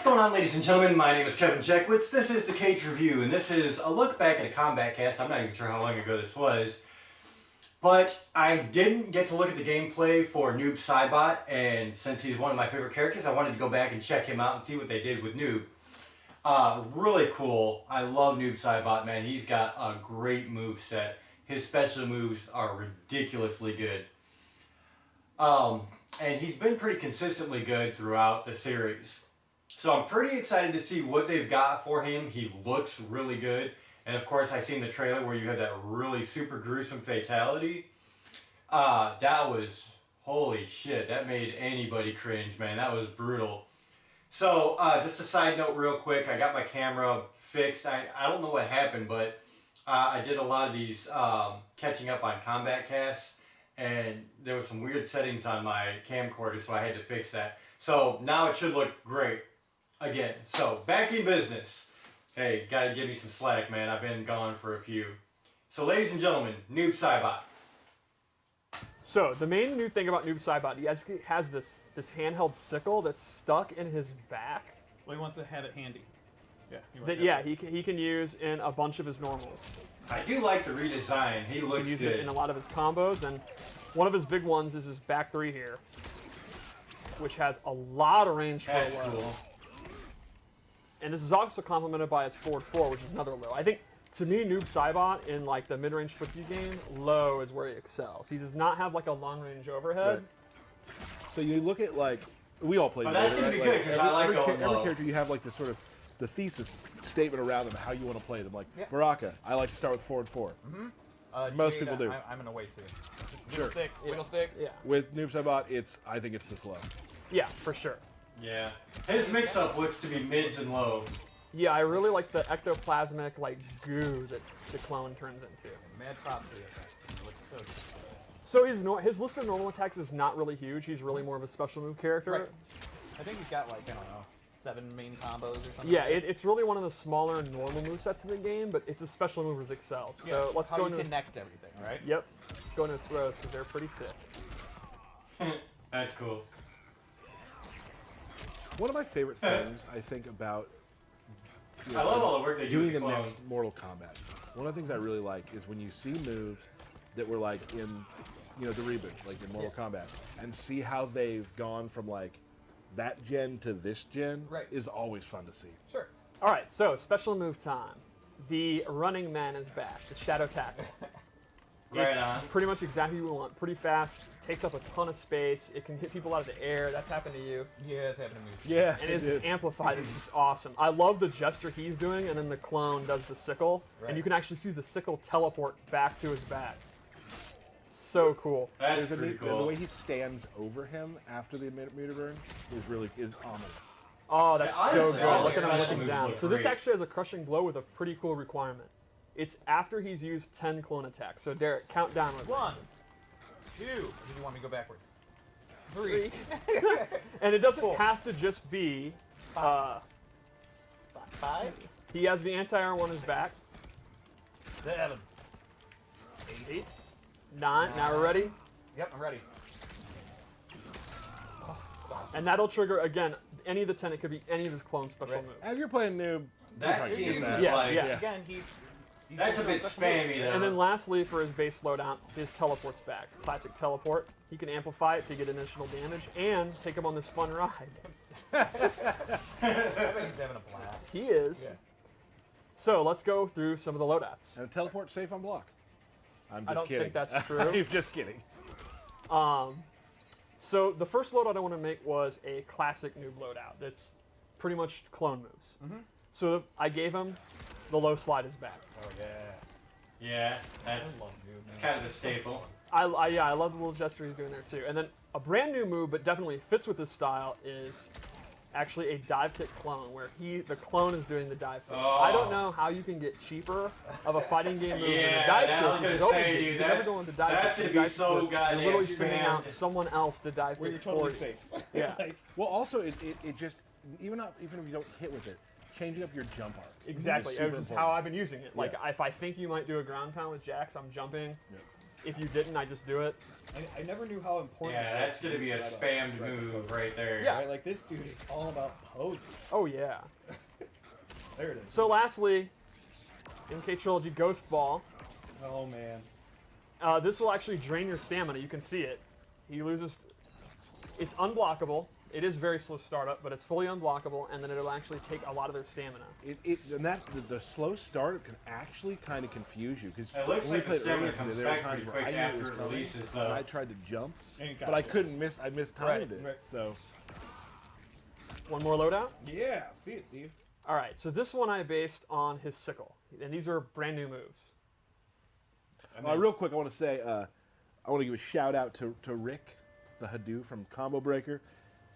What's going on, ladies and gentlemen? My name is Kevin Checkwitz. This is the Kaged Review, and this is a look back at a Kombat Kast. I'm not even sure how long ago this was. But I didn't get to look at the gameplay for Noob Saibot, and since he's one of my favorite characters, I wanted to go back and check him out and see what they did with Noob. Really cool. I love Noob Saibot, man. He's got a great move set. His special moves are ridiculously good. And he's been pretty consistently good throughout the series. So I'm pretty excited to see what they've got for him. He looks really good. And of course, I seen the trailer where you had that really super gruesome fatality. That was, holy shit, that made anybody cringe, man. That was brutal. So, just a side note real quick. I got my camera fixed. I don't know what happened, but I did a lot of these catching up on Kombat Kast. And there was some weird settings on my camcorder, so I had to fix that. So now it should look great again. So back in business. Hey, gotta give me some slack, man. I've been gone for a few. So ladies and gentlemen, Noob Saibot. So the main new thing about Noob Saibot, he has this handheld sickle that's stuck in his back. Well, he wants to have it handy. Yeah, he can use in a bunch of his normals. I do like the redesign. He looks He can use good. it in a lot of his combos, and one of his big ones is his back three here, which has a lot of range for a That's low. cool. And this is also complemented by his forward four, which is another low. I think, to me, Noob Saibot in like the mid-range footsie game, low is where he excels. He does not have like a long-range overhead. Right. So you look at like, we all play. But that's gonna be good because I like going every low. character you have like this sort of the thesis statement around them, how you want to play them. Like Yeah. Baraka, I like to start with forward four. Most people do. I'm gonna wait too. Sure. Wiggle stick. Yeah, With Noob Saibot, I think it's this low. yeah, for sure. Yeah. His mix-up looks to be mids and low. Yeah, I really like the ectoplasmic like goo that the clone turns into. Mad props to you. It looks so good. So his list of normal attacks is not really huge. He's really more of a special move character. Right. I think he's got like, I don't know, 7 main combos or something. Yeah, it's really one of the smaller normal movesets in the game, but it's a special move that excels. Yeah, So let's how go you into connect everything, right? Yep, let's go into his throws because they're pretty sick. That's cool. One of my favorite things I think about I love all the work they do with doing the the clone. next Mortal Kombat. One of the things I really like is when you see moves that were like in, the reboot, like in Mortal Kombat, and see how they've gone from like that gen to this gen. Right. Is always fun to see. Sure. All right, so special move time. The running man is back. The shadow tackle. Right It's on. pretty much exactly what we want. Pretty fast, takes up a ton of space. It can hit people out of the air. That's happened to you. Yeah, it's happening to me. Yeah. And it's just amplified. It's just awesome. I love the gesture he's doing, and then the clone does the sickle. Right. And you can actually see the sickle teleport back to his back. So cool. That's There's a pretty neat- cool. The way he stands over him after the meter burn is ominous. Oh, that's Yeah, so honestly, good. all Look the at him special looking moves down. look So this great. actually has a crushing blow with a pretty cool requirement. It's after he's used 10 clone attacks. So Derek, count down with me. 1, 2. Or did you want me to go backwards? 3. And it doesn't 4. have to just be. 5. He has the anti-air on his back. 7. 8. 9. Now we're ready. Yep, I'm ready. Oh, that's awesome. And that'll trigger again any of the 10. It could be any of his clone special Right. moves. As you're playing noob, That you're seems that. Yeah, like yeah. Again, he's that's a bit spammy though. And then lastly, for his base slowdown, his teleport's back. Classic teleport. He can amplify it to get additional damage and take him on this fun ride. I bet he's having a blast. He is. Yeah. So let's go through some of the loadouts. and teleport safe on block. I'm just I don't kidding. think that's true. I'm just kidding. So the first loadout I want to make was a classic noob loadout. That's pretty much clone moves. So I gave him the low slide is back. Oh, yeah. yeah, that's I love you, man. kind of a staple. I love the little gesture he's doing there too. And then a brand new move, but definitely fits with his style, is actually a dive kick clone, where the clone is doing the dive kick. Oh. I don't know how you can get cheaper of a fighting game move than a Yeah, dive I kick. was gonna because always say, you dude, can never that's- go into dive that's kick. gonna The be dive so kick, goddamn You're literally sending spammed. out someone else to dive Where kick you're totally for you. safe. Yeah. Like, Well, also it just even if you don't hit with it, changing up your jump arc. Exactly. It's It super was just important. how I've been using it. Like, Yeah. if I think you might do a ground pound with Jax, I'm jumping. Yeah. If you didn't, I just do it. I never knew how important. Yeah, that's gonna be a spammed move right there. Yeah. Right, like this dude is all about posing. Oh, yeah. There it is. So lastly, MK Trilogy Ghost Ball. Oh man. This will actually drain your stamina. You can see it. He loses. It's unblockable. It is very slow startup, but it's fully unblockable, and then it'll actually take a lot of their stamina. And that the slow start can actually kind of confuse you because It looks like the stamina comes back pretty quick after it releases, though. I tried to jump, Ain't got but I it. couldn't miss. I mistimed Right, it. right. So One more loadout. Yeah, see it, Steve. All right, so this one I based on his sickle, and these are brand new moves. real quick, I want to say I want to give a shout out to Rick, the Hadou from Combo Breaker.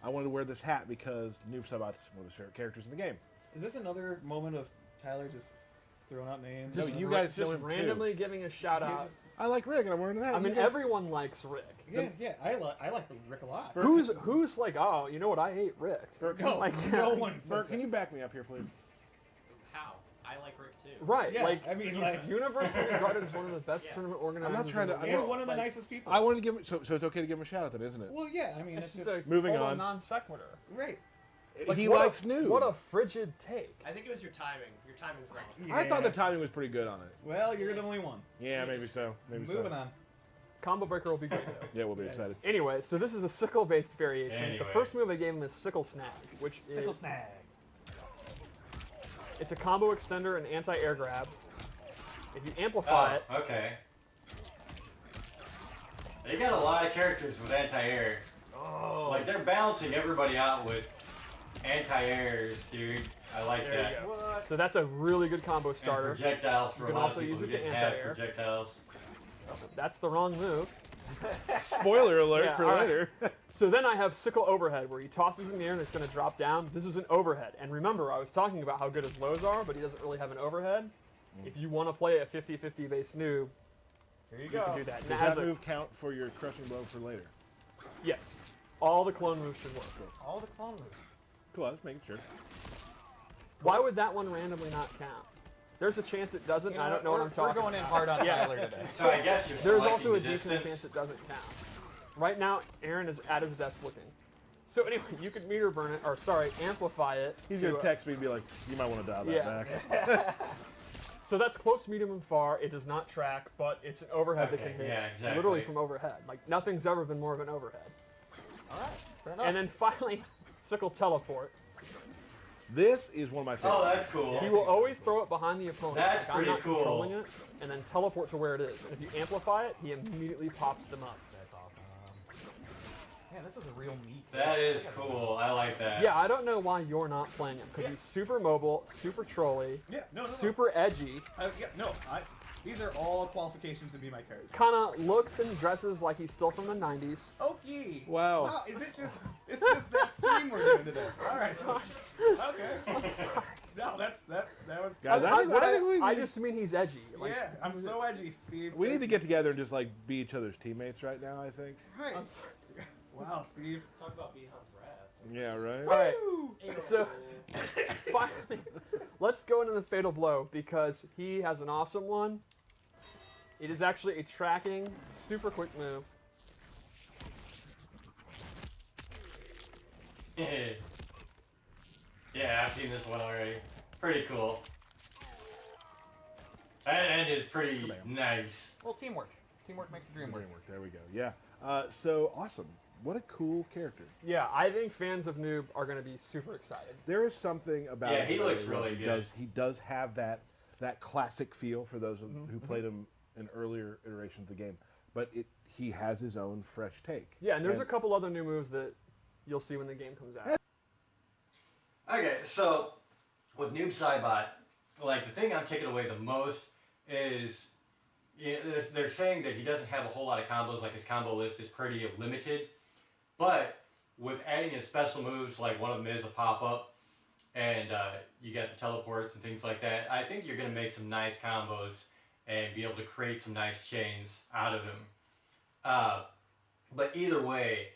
I wanted to wear this hat because Noob Saibot's one of his favorite characters in the game. Is this another moment of Tyler just throwing out names? No, Just you guys know just him too. randomly giving a shout You out. just- I like Rick, and I'm wearing that. I mean, everyone likes Rick. yeah, I like Rick a lot. Who's like, oh, you know what? I hate Rick. No, Like, no one says Bert, can that. you back me up here, please? How? I like Rick too. Right, Yeah, like I mean, he's like- universally regarded as one of the best tournament organizers. I'm not trying to- in the I'm He's world. one of the Like, nicest people. I wanted to give him. So it's okay to give him a shout out, then, isn't it? Well, yeah, I mean, It's it's just just a Moving total on. non sequitur. right. Like, he what likes a, Noob. What a frigid take. I think it was your timing. Your timing's wrong. I thought the Yeah. timing was pretty good on it. Well, you're the only one. Yeah, maybe so. Maybe Moving so. on. Combo Breaker will be great though. Yeah, we'll be Yeah. excited. Anyway, so this is a sickle-based variation. Anyway. The first move I gave him is Sickle Snag, which Sickle is snag. it's a combo extender and anti-air grab. If you amplify it, Okay. They got a lot of characters with anti-air. oh, Like, they're balancing everybody out with anti-airs, dude. I like there that. you go. So that's a really good combo And starter. projectiles for You a can lot also of people use who it to didn't have anti-air. projectiles. That's the wrong move. Spoiler alert Yeah, for all right. later. So then I have Sickle Overhead, where he tosses in the air and it's going to drop down. This is an overhead. And remember, I was talking about how good his lows are, but he doesn't really have an overhead. If you want to play a 50-50 base noob, Here you you go. can do that. And it Does has that a- move count for your crushing blow for later? Yes. All the clone moves should work. All the clone moves. Cool, I was making sure. Why would that one randomly not count? There's a chance it doesn't. You know I don't know what I'm talking We're going in about. hard on Yeah. Tyler today. So I guess you're There's selecting also a the decent distance. chance it doesn't count. Right now, Aaron is at his desk looking. So anyway, you could meter burn it, or sorry, amplify it. He's to, gonna text me and be like, "You might want to dial that Yeah. back." So that's close, medium, and far. It does not track, but it's an overhead that Okay, can hit yeah, exactly. literally from overhead. Like nothing's ever been more of an overhead. All right. Fair enough. And then finally, Sickle Teleport. This is one of my favorites. Oh, that's cool. He will always throw it behind the opponent. That's like, pretty I'm not cool. controlling it, and then teleport to where it is. And if you amplify it, he immediately pops them up. That's awesome. Man, this is a real meat. That is cool. I like that. Yeah, I don't know why you're not playing him, because he's super mobile, super trolly, Yeah, no. super edgy, Yeah, no. These are all qualifications to be my character. kind of looks and dresses like he's still from the 90s. Okay. Wow. Wow, is it just? It's just that stream we're doing today. All right. Okay. I'm sorry. No, that was. Guys, I just mean he's edgy. Like, Yeah, I'm so edgy, Steve. we need to get together and just like be each other's teammates right now. I think. Right. I'm sorry. Wow, Steve. Talk about Behan's wrath. Yeah. Right. All right, Woo! so finally, let's go into the Fatal Blow, because he has an awesome one. It is actually a tracking, super quick move. Yeah, I've seen this one already. Pretty cool. That end is pretty nice. Well, teamwork. Teamwork makes the dream work. Framework, there we go. Yeah. So awesome. What a cool character. Yeah, I think fans of Noob are going to be super excited. There is something about Yeah, him he that I looks love. really He good. He does have that classic feel for those who played him in earlier iterations of the game. But he has his own fresh take. Yeah, and there's a couple other new moves that you'll see when the game comes out. Okay, so with Noob Saibot, like the thing I'm taking away the most is they're saying that he doesn't have a whole lot of combos, like his combo list is pretty limited. But with adding his special moves, like one of them is a pop-up, and you got the teleports and things like that, I think you're going to make some nice combos and be able to create some nice chains out of him. But either way,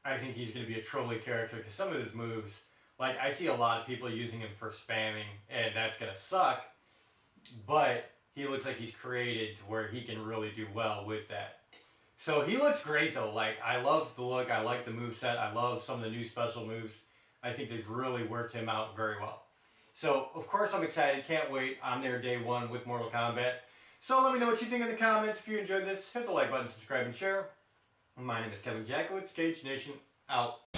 I think he's going to be a trolly character, because some of his moves, Like, I see a lot of people using him for spamming, and that's going to suck. But he looks like he's created to where he can really do well with that. So he looks great, though. Like, I love the look. I like the moveset. I love some of the new special moves. I think they've really worked him out very well. So, of course, I'm excited. Can't wait. I'm there day one with Mortal Kombat. So let me know what you think in the comments. If you enjoyed this, hit the like button, subscribe, and share. My name is Kevin Jackowitz, Kaged Nation, out.